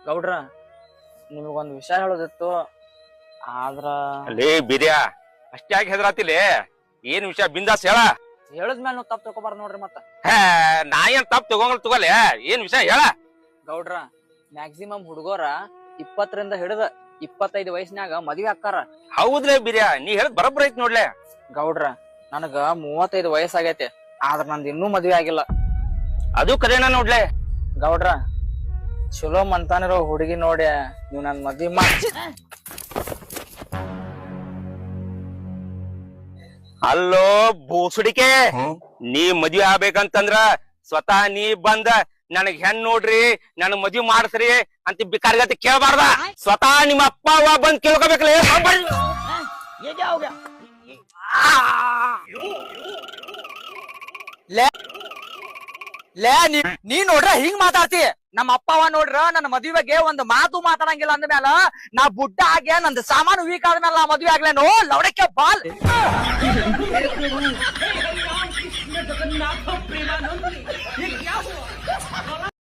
ಗೌಡ್ರ ನಿಮಗೊಂದ್ ವಿಷಯ ಹೇಳೋದಿತ್ತು ಆದ್ರ ಲೇ ಬಿರ್ಯಾ ಅಷ್ಟಾಗಿ ಹೆದರಾತಿಲಿ ಏನ್ ವಿಷಯ ಬಿಂದಾಸ್ ಹೇಳ. ಹೇಳದ್ಮೇಲೆ ನೀವು ತಪ್ಪು ತಗೋಬಾರ್ದು ನೋಡ್ರಿ ಮತ್ತ. ನಾ ಏನ್ ತಪ್ಪು ತಗೋಲೆ ಏನ್ ವಿಷಯ ಹೇಳ. ಗೌಡ್ರ ಮ್ಯಾಕ್ಸಿಮಮ್ ಹುಡುಗರ 20ರಿಂದ ಹಿಡಿದ 25 ವಯಸ್ಸಿನಾಗ ಮದ್ವೆ ಆಕ್ಕಾರ. ಹೌದ್ಲೇ ಬಿರ್ಯಾ ನೀ ಹೇಳದ್ ಬರಬ್ರ ಐತ್ ನೋಡ್ಲೆ. ಗೌಡ್ರ ನನಗ 35 ವಯಸ್ಸಾಗೈತೆ ಆದ್ರ ನಂದು ಇನ್ನೂ ಮದ್ವೆ ಆಗಿಲ್ಲ. ಅದು ಕರೇನ ನೋಡ್ಲೆ. ಗೌಡ್ರ ಚಲೋ ಮಂತಾನಿರೋ ಹುಡುಗಿ ನೋಡಿ ನೀವ್ ನನ್ ಮದ್ವಿ ಮಾಡಿ. ಅಲ್ಲೋ ಬೋಸುಡಿಕೆ, ನೀ ಮದ್ವೆ ಆಗ್ಬೇಕಂತಂದ್ರ ಸ್ವತಃ ನೀ ಬಂದ ನನಗ್ ಹೆಣ್ ನೋಡ್ರಿ ನನ್ ಮದ್ವಿ ಮಾಡ್ಸ್ರಿ ಅಂತ ಬಿಕಾರಿಗತಿ ಕೇಳಬಾರ್ದ. ಸ್ವತಃ ನಿಮ್ಮ ಅಪ್ಪ ಅವ್ವ ಬಂದ್ ಕೇಳ್ಕೋಬೇಕಲ್ಲ. ನೀ ನೋಡ್ರ ಹಿಂಗ್ ಮಾತಾಡ್ತಿ. ನಮ್ಮ ಅಪ್ಪವ ನೋಡ್ರ ನನ್ನ ಮದ್ವಿ ಬಗ್ಗೆ ಒಂದ್ ಮಾತು ಮಾತಾಡಂಗಿಲ್ಲ ಅಂದ್ಮೇಲ ನಾ ಬುಡ್ಡ ಆಗ್ಯ ನಂದು ಸಾಮಾನು ವೀಕ್ ಆದ್ಮೇಲೆ ನಾ ಮದ್ವೆ ಆಗ್ಲೇನು ಲವಡಕ್ಕೆ ಬಾಲ್.